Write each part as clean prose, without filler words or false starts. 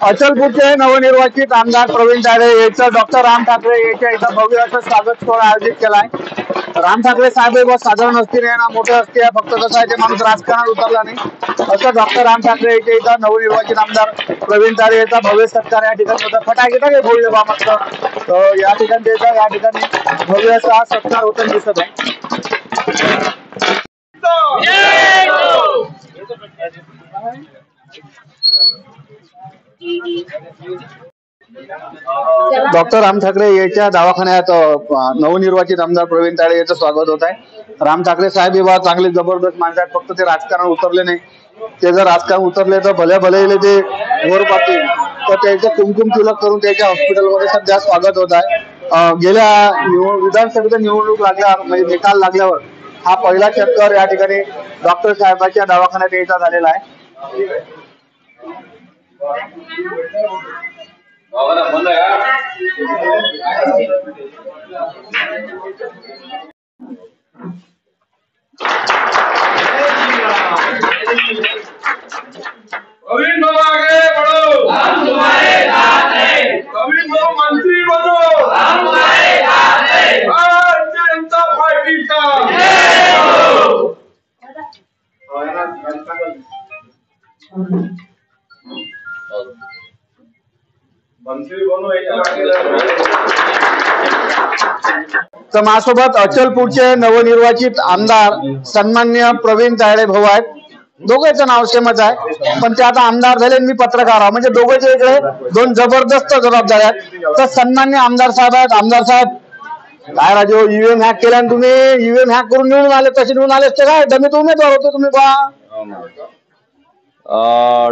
अचलपूरचे नवनिर्वाचित आमदार प्रवीण तायडे यांचं डॉक्टर राम ठाकरे यांच्या इथं भव्य असं स्वागत सोहळा आयोजित केलाय। राम ठाकरे साहेब साधारण असतील ना मोठे असते, फक्त कसं आहे ते माणूस राजकारणात उतरला नाही असं डॉक्टर राम ठाकरे यांच्या इथं नवनिर्वाचित आमदार प्रवीण तायडे यांचा भव्य सत्कार या ठिकाणी होता। फटाके टाके बोलले बा मस्त या ठिकाणी भव्य असा सत्कार होताना दिसत आहे। डॉक्टर राम ठाकरे यांच्या दवाखान्यात नवनिर्वाचित आमदार प्रवीण तायडे यांचं स्वागत होत आहे। राम ठाकरे साहेब हे चांगले जबरदस्त माणसं आहेत, फक्त ते राजकारण उतरले नाही। ते जर राजकारण उतरले तर भले ते वर पाहतील, तर त्याचं कुमकुम तिलक करून त्याच्या हॉस्पिटलमध्ये सध्या स्वागत होत आहे। गेल्या विधानसभेच्या निवडणूक लागल्यावर म्हणजे निकाल लागल्यावर हा पहिला चक्कर या ठिकाणी डॉक्टर साहेबांच्या दवाखान्यात यायचा झालेला आहे। प्रवीण भाऊ आगे बढ़ो, हम तुम्हारे साथ हैं। प्रवीण भाऊ मंत्री बनो, हम तुम्हारे साथ हैं। भारतीय जनता पार्टी का जय हो। मंत्री बनो तर माझ्यासोबत अचलपूरचे नवनिर्वाचित आमदार सन्माननीय प्रवीण तायडे भाऊ आहेत। दोघांचं नाव सेमच आहे, पण ते आता आमदार झाले, मी पत्रकार आहे, म्हणजे दोघांचे इकडे दोन जबरदस्त जबाबदाऱ्या आहेत। तर सन्माननीय आमदार साहेब आहेत। आमदार साहेब काय राजू, ईव्हीएम हॅक केला आणि तुम्ही ईव्हीएम हॅक करून निवडून आले, तसे निवडून आले असते काय? डमीत उमेदवार होते तुम्ही बा।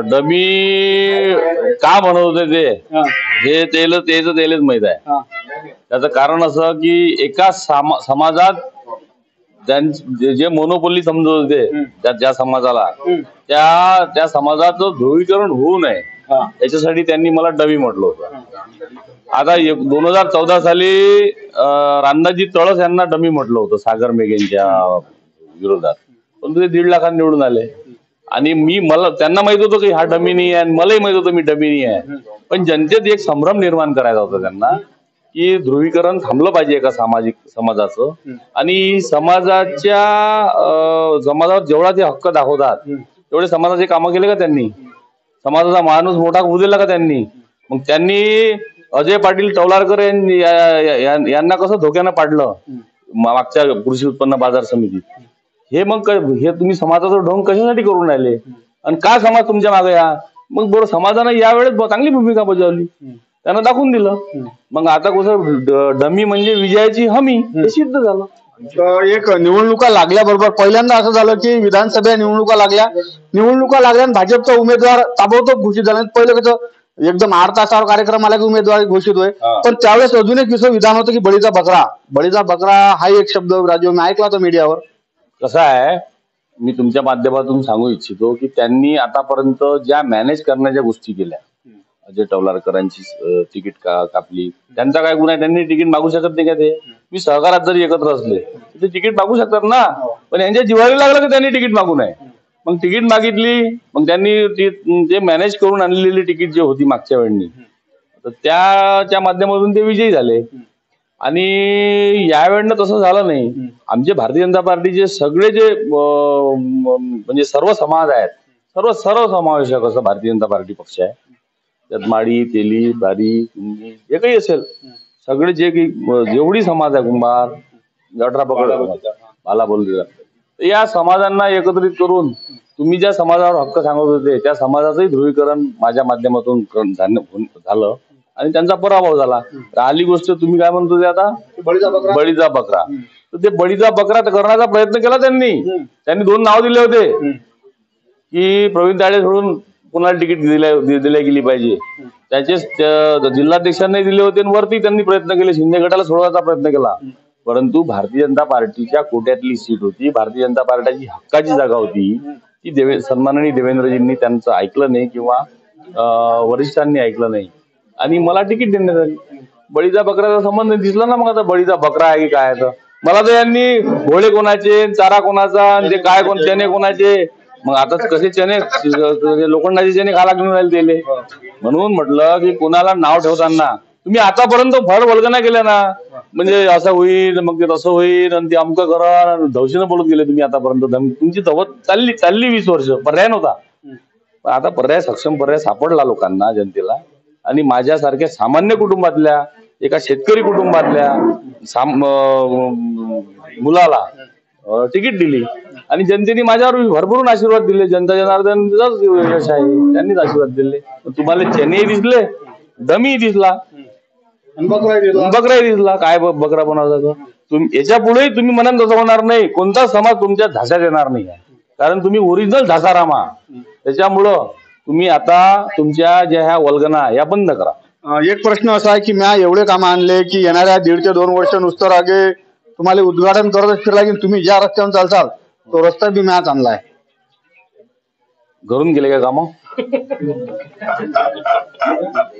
डमी का म्हणत होते ते हे तेलच माहित आहे। त्याचं कारण असं की एका समाजात जे मोनोपोली समजत होते ज्या समाजाला त्या समाजाचं ध्रुवीकरण होऊ नये याच्यासाठी त्यांनी मला डमी म्हटलं होतं। आता 2014 साली रामदासजी तळस यांना डमी म्हटलं होतं सागर मेघेंच्या विरोधात, पण ते 1.5 लाखांनी निवडून आले। आणि मला त्यांना माहित होतं की हा डमी नाही आहे, मलाही माहित होतं मी डमी नाही आहे, पण जनतेत एक संभ्रम निर्माण करायचा होता त्यांना की ध्रुवीकरण थांबलं पाहिजे एका समाजाचं, आणि समाजावर जेवढा ते हक्क दाखवतात तेवढे समाजाचे कामं केले का त्यांनी? समाजाचा माणूस मोठा होऊ दिला का त्यांनी? मग त्यांनी अजय पाटील तौलारकर यांना कसं धोक्यानं पाडलं मागच्या कृषी उत्पन्न बाजार समितीत, हे तुम्ही समाजाचं ढोंग कशासाठी करून राहिले आणि का समाज तुमच्या मागे या? मग बरोबर समाजानं यावेळेस चांगली भूमिका बजावली, त्यांना दाखवून दिलं। मग आता कसं डमी म्हणजे विजयाची हमी हे सिद्ध झालं। एक निवडणुका लागल्याबरोबर पहिल्यांदा असं झालं की विधानसभा निवडणुका लागल्या आणि भाजपचा उमेदवार ताबडतोब घोषित झाला। पहिलं कसं एकदम 8 तासावर कार्यक्रम आला की उमेदवार घोषित होय, पण त्यावेळेस अजून एक विधान होतं की बळीचा बकरा हा एक शब्द राजू मी ऐकला होता मीडियावर। कसं आहे, मी तुमच्या माध्यमातून सांगू इच्छितो की त्यांनी आतापर्यंत ज्या मॅनेज करण्याच्या गोष्टी केल्या, अजय तौलारकरांची तिकीट कापली, त्यांचा काय गुन्हा आहे? त्यांनी तिकीट मागू शकत नाही का? ते मी सहकारात जरी एकत्र असले ते तिकीट मागू शकतात ना, पण यांच्या जिव्हारी लागलं की त्यांनी तिकीट मागू नये। मग तिकीट मागितली, मग त्यांनी जे मॅनेज करून आणलेली तिकीट जी होती मागच्या वेळी, तर त्या माध्यमातून ते विजयी झाले। आणि यावेळेनं तसं झालं नाही। आमचे भारतीय जनता पार्टीचे सगळे जे म्हणजे सर्व समाज आहेत, सर्व समावेशक असं भारतीय जनता पार्टी पक्ष आहे। त्यात माळी, तेली, बारी, कुंभी जे काही असेल सगळे जेवढी समाज आहे, कुंभार, गटरा पकड, मला बोलले जाते, या समाजांना एकत्रित करून तुम्ही ज्या समाजावर हक्क सांगत होते त्या समाजाचंही ध्रुवीकरण माझ्या माध्यमातून झालं आणि त्यांचा पराभव झाला। राहिली गोष्ट तुम्ही काय म्हणतो ते आता बळीचा बकरा, तर ते बळीचा बकरा करण्याचा प्रयत्न केला त्यांनी 2 नाव दिले होते की प्रवीण तायडे सोडून कोणाला तिकीट दिल्या गेली पाहिजे, त्याचे जिल्हाध्यक्षांनी दिले होते आणि वरती त्यांनी प्रयत्न केले, शिंदे गटाला सोडवायचा प्रयत्न केला, परंतु भारतीय जनता पार्टीच्या कोट्यातली सीट होती, भारतीय जनता पार्टीची हक्काची जागा होती, ती सन्माननीय देवेंद्रजींनी त्यांचं ऐकलं नाही किंवा वरिष्ठांनी ऐकलं नाही आणि मला तिकीट देण्यात आली। बळीचा बकऱ्याचा संबंध नाही दिसला ना. मग आता बळीचा बकरा आहे की काय आहे तर मला तर यांनी घोडे कोणाचे, चारा कोणाचा, आणि ते काय कोण चणे कोणाचे, मग आता कसे चणे लोखंडाचे चणे खायला घेऊन राहिले त्याले. म्हणून म्हटलं की कोणाला नाव ठेवताना तुम्ही आतापर्यंत फळ वल्गना केल्या ना, म्हणजे असं होईल मग ते तसं होईल आणि ते अमकं करा धवशीनं बोलत गेले तुम्ही आतापर्यंत. तुमची धवत चालली 20 वर्ष, पर्याय नव्हता. आता पर्याय, सक्षम पर्याय सापडला लोकांना, जनतेला. आणि माझ्यासारख्या सामान्य कुटुंबातल्या एका शेतकरी कुटुंबातल्या मुलाला तिकीट दिली आणि जनतेने माझ्यावर भरभरून आशीर्वाद दिले. जनता जनार्दनचाच यश आहे, त्यांनीच आशीर्वाद दिले. तुम्हाला चेन्नई दिसले, दमी दिसला, बकराही दिसला. काय बकरा बनवता तुम्ही? याच्या पुढेही तुम्ही म्हणाल तसं होणार नाही. कोणता समाज तुमच्या झाशात येणार नाही, कारण तुम्ही ओरिजिनल झासाराम आहात. त्याच्यामुळं तुम्ही आता तुमच्या ज्या ह्या वल्गना या बंद करा. एक प्रश्न असा आहे की मी एवढे काम आणले की येणाऱ्या 1.5 ते 2 वर्ष नुसतं रागे तुम्हाला उद्घाटन करतच फिरला, की तुम्ही ज्या रस्त्यावर चालताल तो रस्ता बी मॅच आणलाय. घरून गेले काय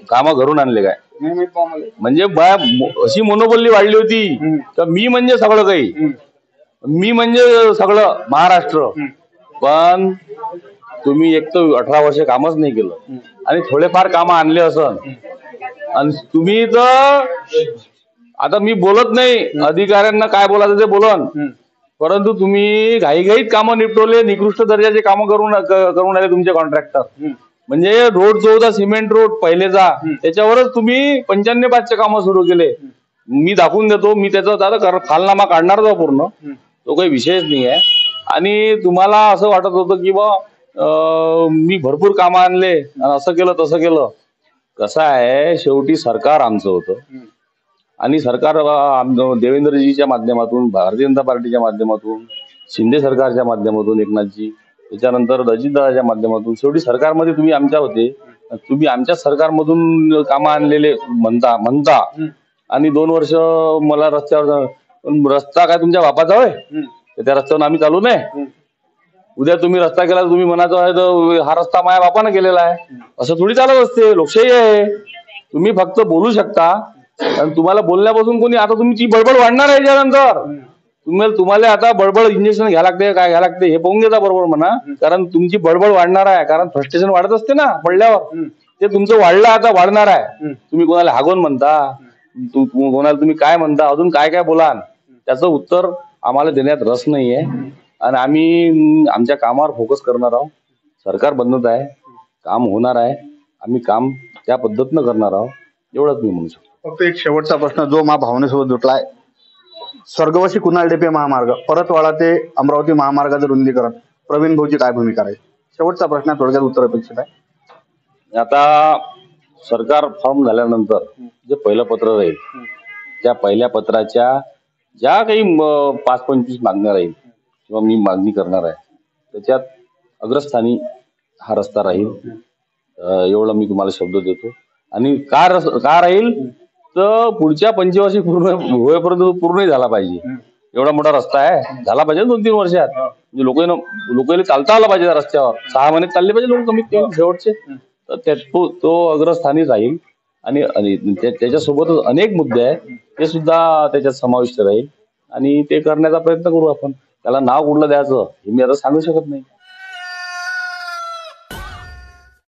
कामं घरून आणले काय? म्हणजे अशी मनोबल्ली वाढली होती तर मी म्हणजे सगळं काही, मी म्हणजे सगळं महाराष्ट्र. पण तुम्ही एक तर 18 वर्ष कामच नाही केलं आणि थोडेफार कामं आणले असं. आणि तुम्ही तर आता मी बोलत नाही, अधिकाऱ्यांना काय बोलायचं ते बोलन, परंतु तुम्ही घाईघाईत कामं निपटवले, निकृष्ट दर्जाचे कामं करून आले तुमचे कॉन्ट्रॅक्टर. म्हणजे रोड जो होता सिमेंट रोड पहिलेचा, त्याच्यावरच तुम्ही 95-5चे कामं सुरू केले. मी दाखवून देतो, मी त्याचा खालनामा काढणार जो पूर्ण, तो काही विषयच नाही आहे. आणि तुम्हाला असं वाटत होतं की बा मी भरपूर कामं आणले, असं केलं तसं केलं. कसं आहे, शेवटी सरकार आमचं होतं आणि सरकार देवेंद्रजीच्या माध्यमातून, भारतीय जनता पार्टीच्या माध्यमातून, शिंदे सरकारच्या माध्यमातून, एकनाथजी, त्याच्यानंतर अजितदादाच्या माध्यमातून, शेवटी सरकारमध्ये तुम्ही आमच्या होते. तुम्ही आमच्या सरकारमधून कामं आणलेले म्हणता आणि 2 वर्ष मला रस्त्यावर, रस्ता काय तुमच्या बापाचा होय? त्या रस्त्यावर आम्ही चालू नाही. उद्या तुम्ही रस्ता केला, तुम्ही म्हणायचं आहे तर हा रस्ता माझ्या बापानं केलेला आहे, असं थोडी चालत असते. लोकशाही आहे. तुम्ही फक्त बोलू शकता आणि तुम्हाला बोलण्यापासून कोणी, आता तुमची बडबड वाढणार आहे याच्यानंतर. तुम्हाला आता बडबड इंजेक्शन घ्यायला लागते, काय घ्यायला लागते हे पाहून घेता बरोबर म्हणा, कारण तुमची बडबड वाढणार आहे. कारण फ्रस्ट्रेशन वाढत असते ना पडल्यावर, ते तुमचं वाढलं, आता वाढणार आहे. तुम्ही कोणाला हागवून म्हणता, कोणाला तुम्ही काय म्हणता, अजून काय काय बोलाल, त्याचं उत्तर आम्हाला देण्यात रस नाहीये. आणि आम्ही आमच्या कामावर फोकस करणार आहोत. सरकार बनत आहे, काम होणार आहे, आम्ही काम त्या पद्धतीनं करणार आहोत, एवढंच मी म्हणू शकतो. फक्त एक शेवटचा प्रश्न जो मा भावनेसोबत जुटलाय, स्वर्गवासी कुणाल डेपे महामार्ग, परतवाडा ते अमरावती महामार्गाचं रुंदीकरण, प्रवीण भाऊची काय भूमिका राहील? शेवटचा प्रश्न, थोडक्यात उत्तर अपेक्षित आहे. आता सरकार फॉर्म झाल्यानंतर जे पहिलं पत्र राहील, त्या पहिल्या पत्राच्या ज्या काही 5-25 मागण्या राहील किंवा मी मागणी करणार आहे, त्याच्यात अग्रस्थानी हा रस्ता राहील, एवढं मी तुम्हाला शब्द देतो. आणि का राहील तर पुढच्या पंचवार्षिक पूर्ण होईपर्यंत पूर्णही झाला पाहिजे. एवढा मोठा रस्ता आहे, झाला पाहिजे 2-3 वर्षात. म्हणजे लोकांना चालता आला पाहिजे रस्त्यावर, 6 महिने चालले पाहिजे लोक कमीत कमी शेवटचे. तर तो अग्रस्थानी राहील. आणि त्याच्यासोबतच अनेक मुद्दे आहेत, ते सुद्धा त्याच्यात समाविष्ट राहील आणि ते करण्याचा प्रयत्न करू आपण. त्याला नाव कुठलं द्यायचं हे मी आता सांगू शकत नाही.